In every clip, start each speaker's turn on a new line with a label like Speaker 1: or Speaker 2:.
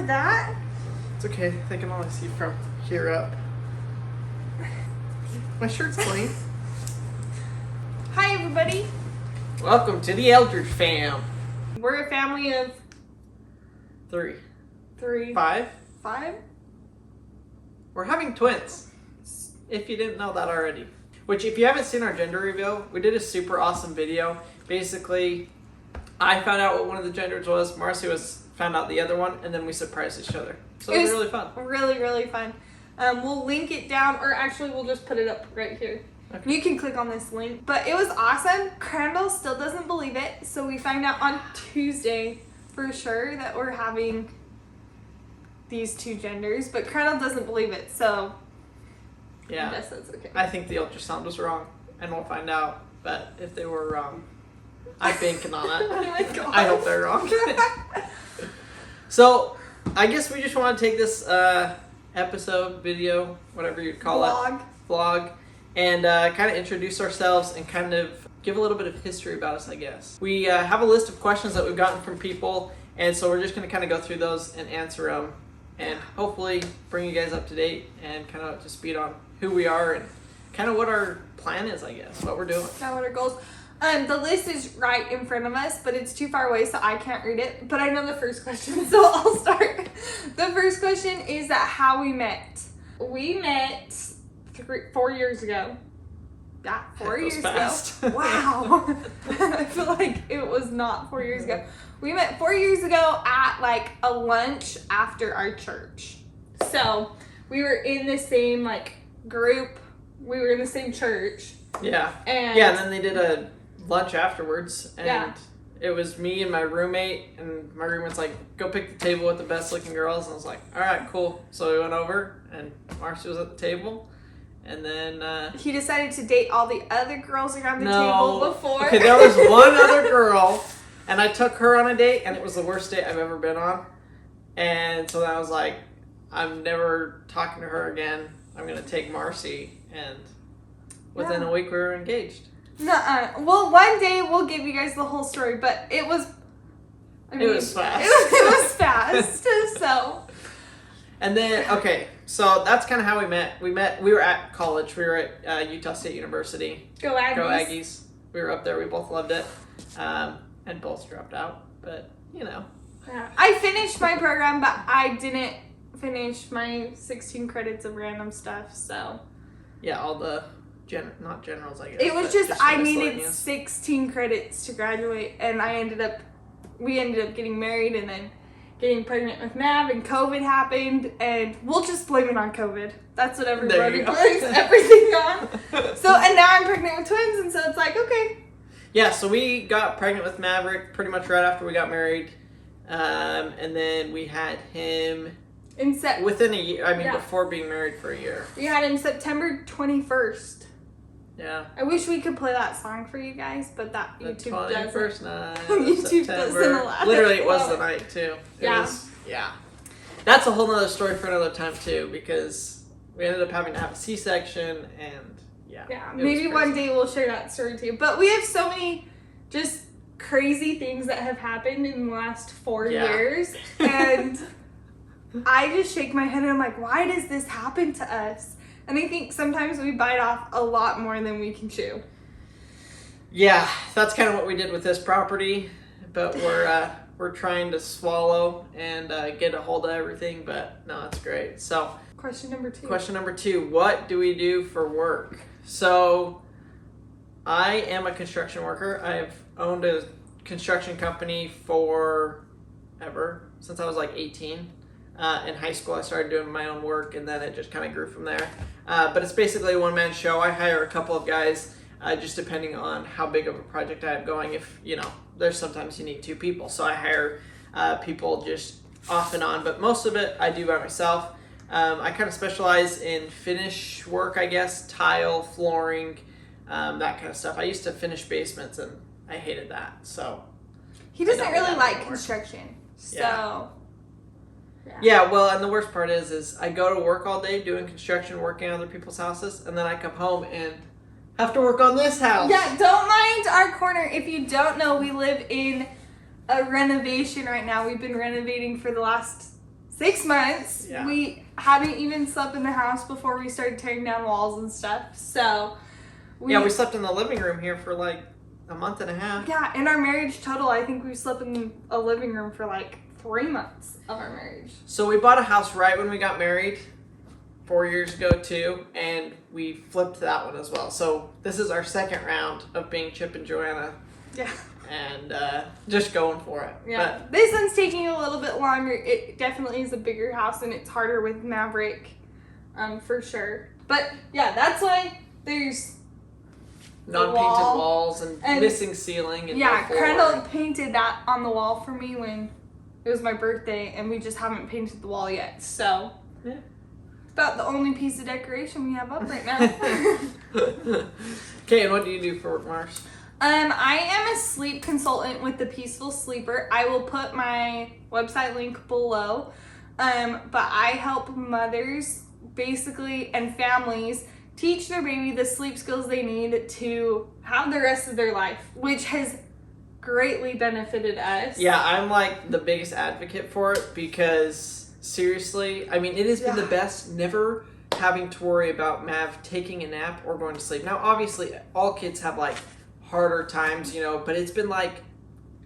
Speaker 1: that.
Speaker 2: It's okay. They can only see from here up. My shirt's clean.
Speaker 1: Hi, everybody.
Speaker 2: Welcome to the Eldredge fam.
Speaker 1: We're a family of
Speaker 2: 3.
Speaker 1: 5.
Speaker 2: We're having twins. If you didn't know that already. Which, if you haven't seen our gender reveal, we did a super awesome video. Basically, I found out what one of the genders was. Marcy found out the other one, and then we surprised each other. So it was really fun.
Speaker 1: Really, really fun. We'll link it down, or actually we'll just put it up right here. Okay. You can click on this link. But it was awesome. Crandall still doesn't believe it, so we find out on Tuesday for sure that we're having these 2 genders, but Crandall doesn't believe it, so
Speaker 2: yeah,
Speaker 1: I guess that's okay.
Speaker 2: I think the ultrasound was wrong, and we'll find out. But if they were wrong, I'm banking on it.
Speaker 1: Oh my God.
Speaker 2: I hope they're wrong. So, I guess we just want to take this episode, video, whatever you'd call it, vlog, and kind of introduce ourselves and kind of give a little bit of history about us, I guess. We have a list of questions that we've gotten from people, and so we're just going to kind of go through those and answer them, and hopefully bring you guys up to date and kind of up to speed on who we are and kind of what our plan is, I guess, what we're doing.
Speaker 1: Kind of what our goals. The list is right in front of us, but it's too far away, so I can't read it. But I know the first question, so I'll start. The first question is that how we met. We met 4 years ago. Yeah, 4 years ago. Wow. I feel like it was not 4 years ago. We met 4 years ago at like a lunch after our church. So we were in the same like group. We were in the same church.
Speaker 2: Yeah. And then they did a lunch afterwards, and it was me and my roommate, and my roommate's like, go pick the table with the best looking girls, and I was like, all right, cool. So we went over, and Marcy was at the table, and then
Speaker 1: he decided to date all the other girls around the table before.
Speaker 2: Okay, there was one other girl, and I took her on a date, and it was the worst date I've ever been on, and so then I was like, I'm never talking to her again. I'm gonna take Marcy, and within a week we were engaged.
Speaker 1: Nuh-uh. Well, one day we'll give you guys the whole story, but it was...
Speaker 2: it was fast.
Speaker 1: It was fast, so...
Speaker 2: And then, okay, so that's kind of how we met. We were at college. We were at Utah State University.
Speaker 1: Go Aggies.
Speaker 2: Go Aggies. We were up there. We both loved it. And both dropped out, but, you know.
Speaker 1: Yeah. I finished my program, but I didn't finish my 16 credits of random stuff, so...
Speaker 2: Yeah, all the... not generals, I guess.
Speaker 1: It was just I needed 16 credits to graduate, and we ended up getting married and then getting pregnant with Mav, and COVID happened, and we'll just blame it on COVID. That's what everybody blames everything on. So, and now I'm pregnant with twins, and so it's like, okay.
Speaker 2: Yeah, so we got pregnant with Maverick pretty much right after we got married, and then we had him within a year, before being married for a year.
Speaker 1: We had him September 21st.
Speaker 2: Yeah.
Speaker 1: I wish we could play that song for you guys, but that YouTube doesn't.
Speaker 2: First night.
Speaker 1: YouTube doesn't allow.
Speaker 2: Literally, it was the night too.
Speaker 1: Yeah.
Speaker 2: That's a whole nother story for another time too, because we ended up having to have a C-section, and
Speaker 1: yeah. Maybe one day we'll share that story too. But we have so many just crazy things that have happened in the last 4 years, and I just shake my head and I'm like, why does this happen to us? And I think sometimes we bite off a lot more than we can chew. Yeah,
Speaker 2: that's kind of what we did with this property, but we're trying to swallow and get a hold of everything, but no, it's great. So,
Speaker 1: Question number two,
Speaker 2: what do we do for work? So, I am a construction worker. I've owned a construction company since I was like 18. In high school, I started doing my own work, and then it just kind of grew from there. But it's basically a one-man show. I hire a couple of guys, just depending on how big of a project I have going. If, there's sometimes you need 2 people. So I hire people just off and on, but most of it I do by myself. I kind of specialize in finish work, I guess, tile, flooring, that kind of stuff. I used to finish basements, and I hated that. So
Speaker 1: he doesn't really like construction. So...
Speaker 2: Yeah, well, and the worst part is I go to work all day doing construction, working on other people's houses, and then I come home and have to work on this house.
Speaker 1: Yeah, don't mind our corner. If you don't know, we live in a renovation right now. We've been renovating for the last 6 months.
Speaker 2: Yeah.
Speaker 1: We hadn't even slept in the house before we started tearing down walls and stuff. So
Speaker 2: we slept in the living room here for like a month and a half.
Speaker 1: Yeah, in our marriage total, I think we slept in a living room for like 3 months of our marriage.
Speaker 2: So we bought a house right when we got married 4 years ago too, and we flipped that one as well. So this is our second round of being Chip and Joanna.
Speaker 1: Yeah.
Speaker 2: And just going for it.
Speaker 1: Yeah. But this one's taking a little bit longer. It definitely is a bigger house and it's harder with Maverick, for sure. But yeah, that's why there's
Speaker 2: non-painted walls and missing ceiling. And
Speaker 1: yeah, Crandall painted that on the wall for me when it was my birthday, and we just haven't painted the wall yet. So
Speaker 2: yeah.
Speaker 1: It's about the only piece of decoration we have up right now.
Speaker 2: Okay, and what do you do for work, Mars?
Speaker 1: I am a sleep consultant with the Peaceful Sleeper. I will put my website link below. But I help mothers basically and families teach their baby the sleep skills they need to have the rest of their life, which has greatly benefited us.
Speaker 2: Yeah, I'm like the biggest advocate for it because seriously, I mean, it has been the best never having to worry about Mav taking a nap or going to sleep. Now, obviously, all kids have like harder times, but it's been like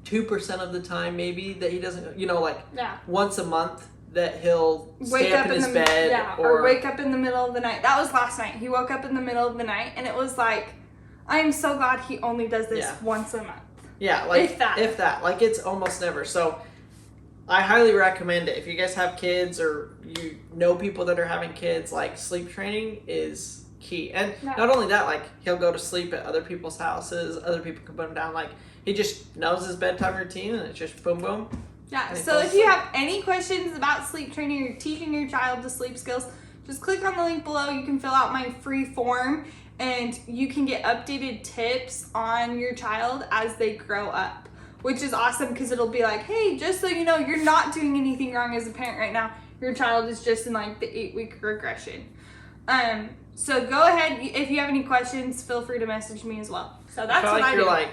Speaker 2: 2% of the time maybe that he doesn't, like once a month that he'll stay up in his bed
Speaker 1: or wake up in the middle of the night. That was last night. He woke up in the middle of the night, and it was like, I am so glad he only does this once a month.
Speaker 2: Yeah, like if that. Like it's almost never. So I highly recommend it. If you guys have kids or you know people that are having kids, like sleep training is key. And not only that, like he'll go to sleep at other people's houses, other people can put him down, like he just knows his bedtime routine and it's just boom boom.
Speaker 1: Yeah, so if you have any questions about sleep training or teaching your child the sleep skills, just click on the link below. You can fill out my free form and you can get updated tips on your child as they grow up, which is awesome because it'll be like, hey, just so you know, you're not doing anything wrong as a parent right now. Your child is just in like the 8-week regression. So go ahead, if you have any questions, feel free to message me as well. So that's what I do.
Speaker 2: You're like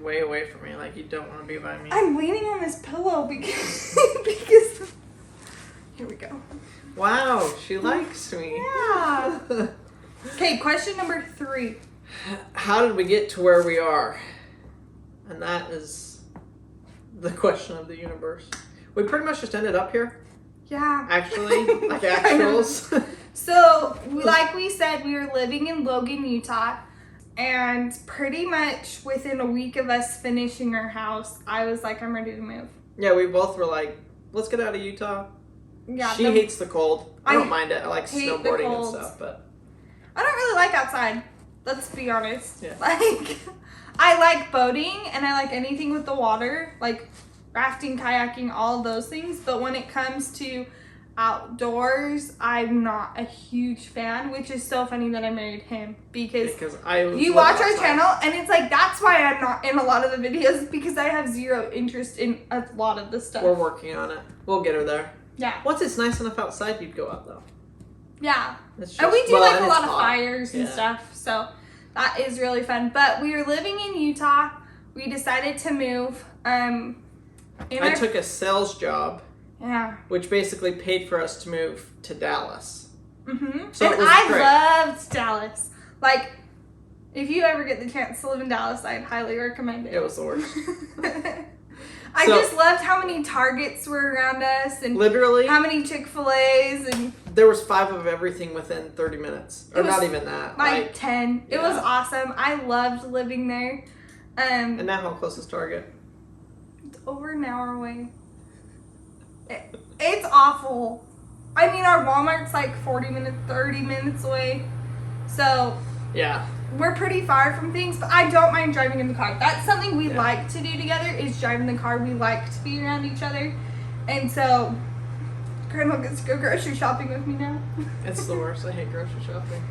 Speaker 2: way away from me, like you don't want to be by me.
Speaker 1: I'm leaning on this pillow because here we go.
Speaker 2: Wow, she likes me.
Speaker 1: Yeah. Okay, question number 3.
Speaker 2: How did we get to where we are? And that is the question of the universe. We pretty much just ended up here.
Speaker 1: Yeah.
Speaker 2: Actually, like actuals.
Speaker 1: So, like we said, we were living in Logan, Utah, and pretty much within a week of us finishing our house, I was like, I'm ready to move.
Speaker 2: Yeah, we both were like, let's get out of Utah.
Speaker 1: Yeah,
Speaker 2: she hates the cold. I don't mind it. I like snowboarding and stuff, but
Speaker 1: I don't really like outside. Let's be honest.
Speaker 2: Yeah.
Speaker 1: Like, I like boating and I like anything with the water, like rafting, kayaking, all of those things. But when it comes to outdoors, I'm not a huge fan, which is so funny that I married him because you watch our channel and it's like that's why I'm not in a lot of the videos because I have zero interest in a lot of the stuff.
Speaker 2: We're working on it. We'll get her there.
Speaker 1: Yeah.
Speaker 2: Once it's nice enough outside, you'd go out though.
Speaker 1: Yeah.
Speaker 2: Just,
Speaker 1: and we do like a lot of
Speaker 2: hot.
Speaker 1: fires and stuff, so that is really fun. But we were living in Utah. We decided to move.
Speaker 2: I took a sales job.
Speaker 1: Yeah.
Speaker 2: Which basically paid for us to move to Dallas.
Speaker 1: Mm-hmm.
Speaker 2: So
Speaker 1: and I loved Dallas. Like, if you ever get the chance to live in Dallas, I'd highly recommend it.
Speaker 2: It was the worst.
Speaker 1: I just loved how many Targets were around us and
Speaker 2: literally
Speaker 1: how many Chick-fil-A's and
Speaker 2: there was 5 of everything within 30 minutes. Or not even that.
Speaker 1: Like 10. It was awesome. I loved living there.
Speaker 2: And now how close is Target?
Speaker 1: It's over an hour away. It's awful. I mean, our Walmart's like 30 minutes away. So,
Speaker 2: yeah.
Speaker 1: We're pretty far from things, but I don't mind driving in the car. That's something we like to do together is drive in the car. We like to be around each other. And so, Grandma gets to go grocery shopping with me now.
Speaker 2: It's the worst. I hate grocery shopping.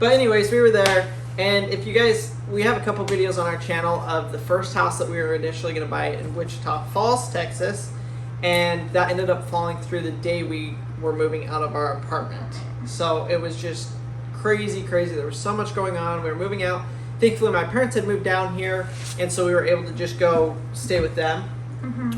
Speaker 2: But anyways, we were there. And if you guys, we have a couple videos on our channel of the first house that we were initially going to buy in Wichita Falls, Texas. And that ended up falling through the day we were moving out of our apartment. So it was just crazy. There was so much going on. We were moving out. Thankfully, my parents had moved down here, and so we were able to just go stay with them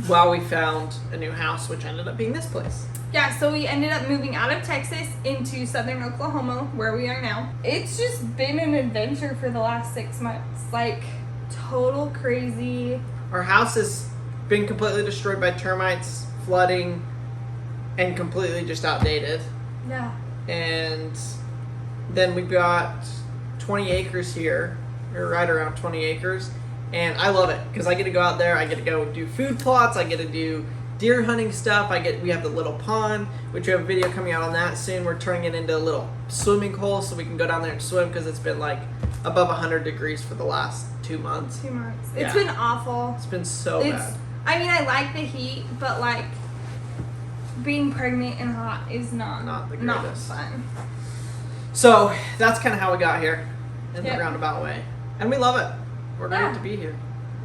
Speaker 2: while we found a new house, which ended up being this place.
Speaker 1: Yeah, so we ended up moving out of Texas into southern Oklahoma, where we are now. It's just been an adventure for the last 6 months. Like, total crazy.
Speaker 2: Our house has been completely destroyed by termites, flooding, and completely just outdated.
Speaker 1: Yeah.
Speaker 2: And then we got 20 acres here, or right around 20 acres. And I love it because I get to go out there. I get to go do food plots. I get to do deer hunting stuff. We have the little pond, which we have a video coming out on that soon. We're turning it into a little swimming hole so we can go down there and swim because it's been like above 100 degrees for the last 2 months.
Speaker 1: 2 months.
Speaker 2: Yeah.
Speaker 1: It's been awful.
Speaker 2: It's been so bad.
Speaker 1: I mean, I like the heat, but like being pregnant and hot is not
Speaker 2: the greatest.
Speaker 1: fun.
Speaker 2: So that's kind of how we got here in the
Speaker 1: Yep.
Speaker 2: roundabout way. And we love it. We're glad to be here.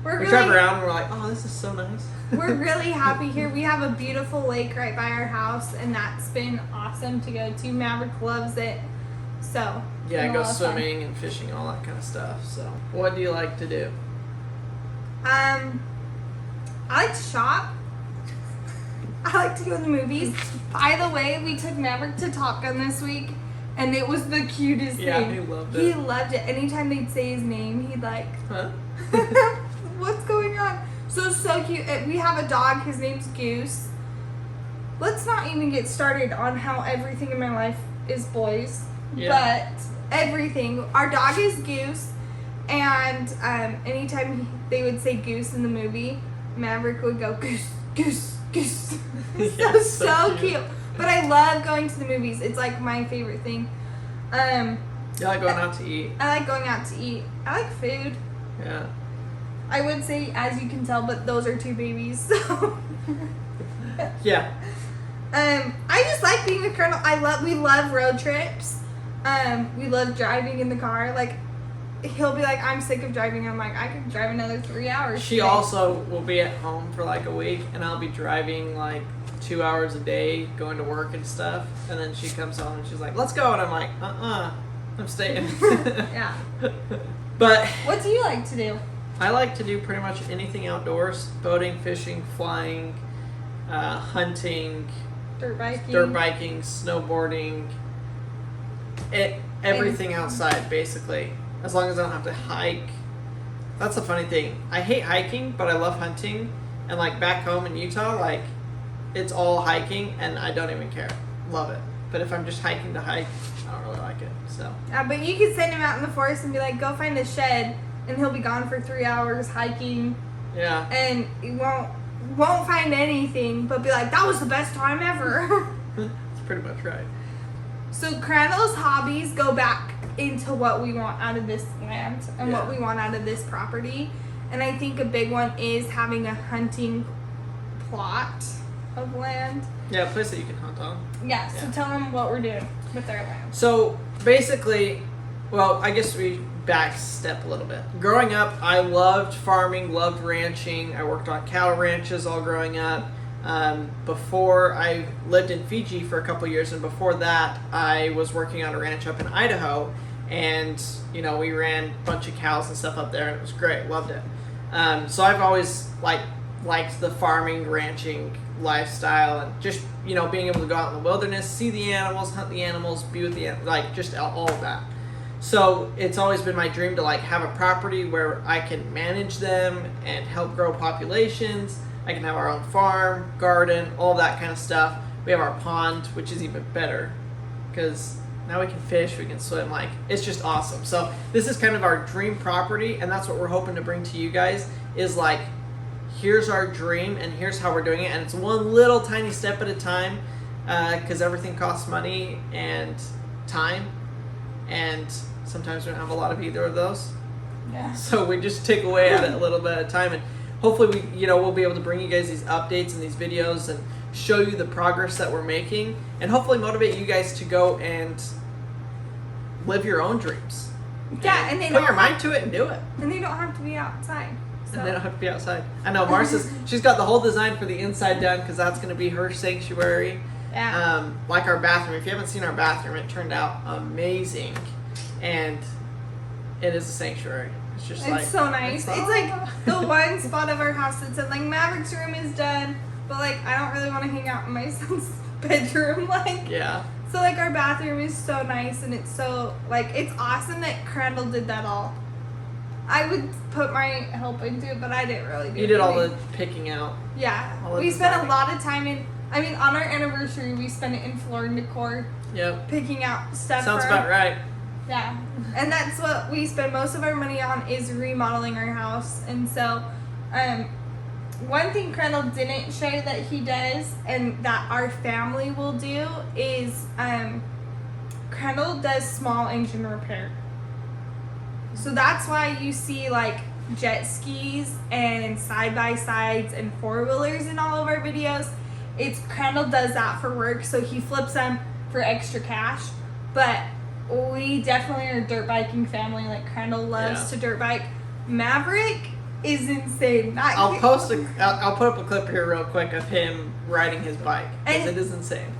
Speaker 2: We drive around and we're like, oh, this is so nice.
Speaker 1: We're really happy here. We have a beautiful lake right by our house, and that's been awesome to go to. Maverick loves it. So
Speaker 2: yeah,
Speaker 1: been a
Speaker 2: go
Speaker 1: lot of fun.
Speaker 2: swimming and fishing, all that kind of stuff. So what do you like to do?
Speaker 1: I like to shop. I like to go to the movies. By the way, we took Maverick to Top Gun this week, and it was the cutest thing.
Speaker 2: Yeah, he loved it.
Speaker 1: He loved it. Anytime they'd say his name, he'd like,
Speaker 2: Huh?
Speaker 1: what's going on? So cute. We have a dog. His name's Goose. Let's not even get started on how everything in my life is boys.
Speaker 2: Yeah.
Speaker 1: But everything. Our dog is Goose, and anytime they would say Goose in the movie, Maverick would go Goose, Goose, Goose. so cute. But I love going to the movies. It's like my favorite thing.
Speaker 2: You like going out to eat?
Speaker 1: I like going out to eat. I like food.
Speaker 2: Yeah.
Speaker 1: I would say, as you can tell, but those are 2 babies. So
Speaker 2: Yeah.
Speaker 1: I just like being with Colonel. We love road trips. We love driving in the car. Like, he'll be like, I'm sick of driving. I'm like, I could drive another 3 hours.
Speaker 2: She
Speaker 1: today.
Speaker 2: also will be at home for like a week, and I'll be driving like 2 hours a day, going to work and stuff. And then she comes home and she's like, let's go. And I'm like, I'm staying.
Speaker 1: Yeah.
Speaker 2: But
Speaker 1: What do you like to do?
Speaker 2: I like to do pretty much anything outdoors: boating, fishing, flying, hunting,
Speaker 1: Dirt biking.
Speaker 2: snowboarding, everything outside, basically. As long as I don't have to hike. That's the funny thing. I hate hiking, but I love hunting. And like back home in Utah, like it's all hiking, and I don't even care. Love it. But if I'm just hiking to hike, I don't really like it. So.
Speaker 1: But you could send him out in the forest and be like, go find a shed, and he'll be gone for 3 hours hiking.
Speaker 2: Yeah.
Speaker 1: And he won't find anything, but be like, that was the best time ever.
Speaker 2: That's pretty much right.
Speaker 1: So Crandall's hobbies go back into what we want out of this land and what we want out of this property. And I think a big one is having a hunting plot of land.
Speaker 2: Yeah, a place that you can hunt on.
Speaker 1: Yeah, so tell them what we're doing with our land.
Speaker 2: So basically, well, I guess we back step a little bit. Growing up, I loved farming, loved ranching. I worked on cattle ranches all growing up. Before I lived in Fiji for a couple years, and before that, I was working on a ranch up in Idaho, and we ran a bunch of cows and stuff up there, and it was great. Loved it. So I've always liked the farming, ranching lifestyle, and just being able to go out in the wilderness, see the animals, hunt the animals, be with the just all of that. So it's always been my dream to have a property where I can manage them and help grow populations. I can have our own farm, garden, all that kind of stuff. We have our pond, which is even better because now we can fish, we can swim. It's just awesome. So this is kind of our dream property, and that's what we're hoping to bring to you guys is here's our dream and here's how we're doing it. And it's one little tiny step at a time because everything costs money and time. And sometimes we don't have a lot of either of those.
Speaker 1: Yeah.
Speaker 2: So we just take away at it a little bit at a time, and hopefully we'll be able to bring you guys these updates and these videos and show you the progress that we're making, and hopefully motivate you guys to go and live your own dreams.
Speaker 1: Yeah, and they
Speaker 2: put your mind to it and do it.
Speaker 1: And they don't have to be outside. So.
Speaker 2: And they don't have to be outside. I know she's got the whole design for the inside done because that's going to be her sanctuary.
Speaker 1: Yeah.
Speaker 2: Like our bathroom. If you haven't seen our bathroom, it turned out amazing, and it is a sanctuary. It's just
Speaker 1: it's so nice. It's like the one spot of our house that said Maverick's room is done, but like I don't really want to hang out in my son's bedroom. Like,
Speaker 2: yeah.
Speaker 1: So like our bathroom is so nice, and it's so like it's awesome that Crandall did that all. I would put my help into it, but I didn't really do.
Speaker 2: You did all the picking out.
Speaker 1: Yeah, we spent a lot of time in. I mean, on our anniversary, we spent it in floor and decor.
Speaker 2: Yep.
Speaker 1: Picking out stuff.
Speaker 2: Sounds about right.
Speaker 1: Yeah, and that's what we spend most of our money on is remodeling our house. And so, one thing Crandall didn't show that he does and that our family will do is Crandall does small engine repair. So that's why you see like jet skis and side-by-sides and four-wheelers in all of our videos. It's Crandall does that for work, so he flips them for extra cash. But we definitely are a dirt biking family. Like Crandall loves to dirt bike. Maverick is insane.
Speaker 2: I'll put up a clip here real quick of him riding his bike because it is insane.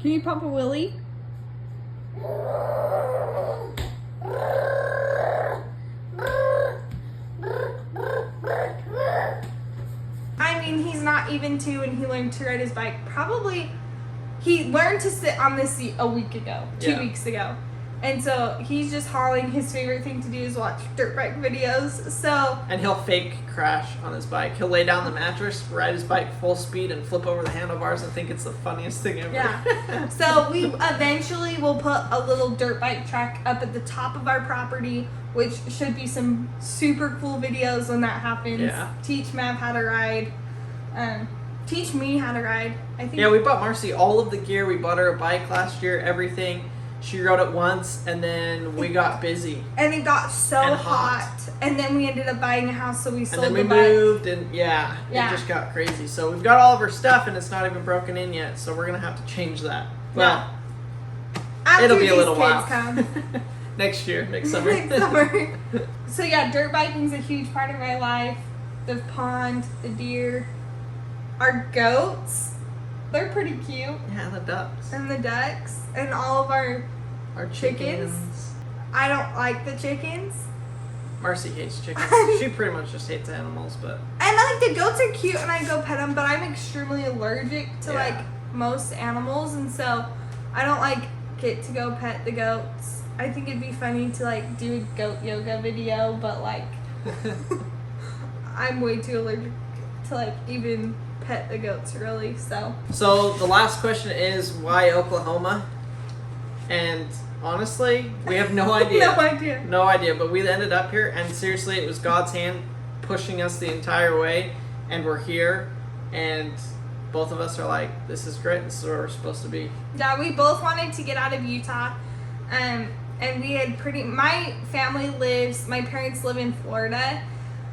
Speaker 1: Can you pump a wheelie? I mean, he's not even 2 and he learned to ride his bike. Probably, he learned to sit on this seat a week ago, 2 weeks ago. And so he's just hauling. His favorite thing to do is watch dirt bike videos. So
Speaker 2: and he'll fake crash on his bike. He'll lay down the mattress, ride his bike full speed, and flip over the handlebars and think it's the funniest thing ever.
Speaker 1: Yeah. So we eventually will put a little dirt bike track up at the top of our property, which should be some super cool videos when that happens.
Speaker 2: Yeah.
Speaker 1: Teach Mav how to ride. Teach me how to ride. I think.
Speaker 2: Yeah, we bought Marcy all of the gear. We bought her a bike last year, everything. She rode it once, and then we got busy.
Speaker 1: And it got so hot. And then we ended up buying a house, so we sold the bike.
Speaker 2: And then we moved, and it just got crazy. So we've got all of our stuff, and it's not even broken in yet, so we're going to have to change that. Well, it'll be a little while. Next year, next summer.
Speaker 1: Next summer. So yeah, dirt biking's a huge part of my life. The pond, the deer, our goats. They're pretty cute.
Speaker 2: Yeah, the ducks.
Speaker 1: And the ducks. And all of our chickens. I don't like the chickens.
Speaker 2: Marcy hates chickens. She pretty much just hates animals, but...
Speaker 1: And like the goats are cute and I go pet them, but I'm extremely allergic to like most animals. And so I don't like get to go pet the goats. I think it'd be funny to like do a goat yoga video, but like I'm way too allergic to like even pet the goats really. So
Speaker 2: the last question is why Oklahoma? And honestly, we have no idea. No idea, but we ended up here, and seriously, it was God's hand pushing us the entire way, and we're here, and both of us are like, this is great, this is where we're supposed to be.
Speaker 1: Yeah, we both wanted to get out of Utah, and we had my parents live in Florida,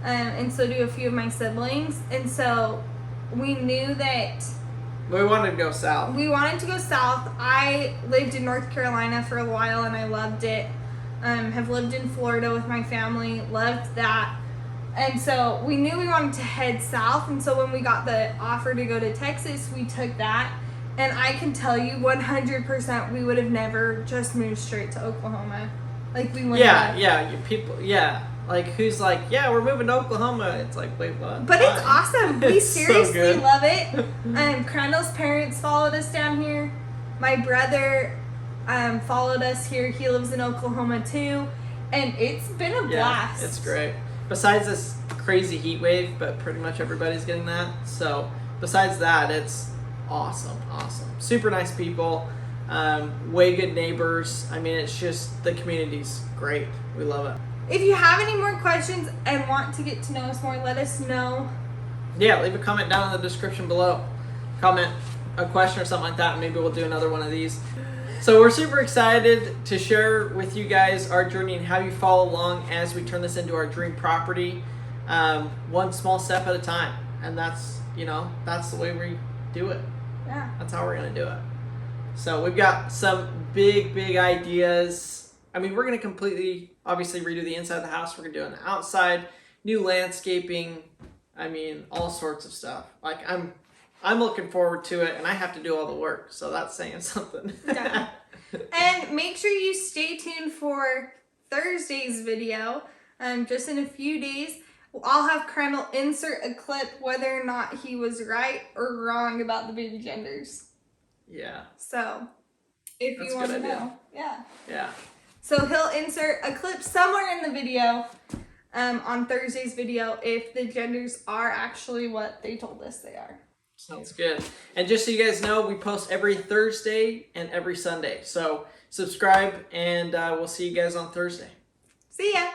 Speaker 1: and so do a few of my siblings, and so we knew that
Speaker 2: we wanted to go south.
Speaker 1: I lived in North Carolina for a while and I loved it. Have lived in Florida with my family, loved that. And so we knew we wanted to head south, and so when we got the offer to go to Texas, we took that. And I can tell you 100% we would have never just moved straight to Oklahoma. Like we went
Speaker 2: Like, who's like, yeah, we're moving to Oklahoma. It's like, wait, what?
Speaker 1: But it's awesome. We seriously
Speaker 2: so
Speaker 1: love it. Crandall's parents followed us down here. My brother followed us here. He lives in Oklahoma too. And it's been a blast.
Speaker 2: Yeah, it's great. Besides this crazy heat wave, but pretty much everybody's getting that. So, besides that, it's awesome. Super nice people. Way good neighbors. I mean, it's just, the community's great. We love it.
Speaker 1: If you have any more questions and want to get to know us more, let us know.
Speaker 2: Yeah, leave a comment down in the description below. Comment a question or something like that, and maybe we'll do another one of these. So we're super excited to share with you guys our journey and have you follow along as we turn this into our dream property, one small step at a time. And that's the way we do it.
Speaker 1: Yeah.
Speaker 2: That's how we're going to do it. So we've got some big ideas. I mean, we're going to completely, obviously, redo the inside of the house. We're going to do an outside, new landscaping. I mean, all sorts of stuff. Like, I'm looking forward to it, and I have to do all the work, so that's saying something.
Speaker 1: Yeah. And make sure you stay tuned for Thursday's video. Just in a few days, I'll have Crandall insert a clip whether or not he was right or wrong about the baby genders.
Speaker 2: Yeah.
Speaker 1: So, if
Speaker 2: That's
Speaker 1: you
Speaker 2: a
Speaker 1: want
Speaker 2: good
Speaker 1: to
Speaker 2: idea.
Speaker 1: know. Yeah.
Speaker 2: Yeah.
Speaker 1: So he'll insert a clip somewhere in the video on Thursday's video if the genders are actually what they told us they are.
Speaker 2: Sounds good. And just so you guys know, we post every Thursday and every Sunday. So subscribe, and we'll see you guys on Thursday.
Speaker 1: See ya!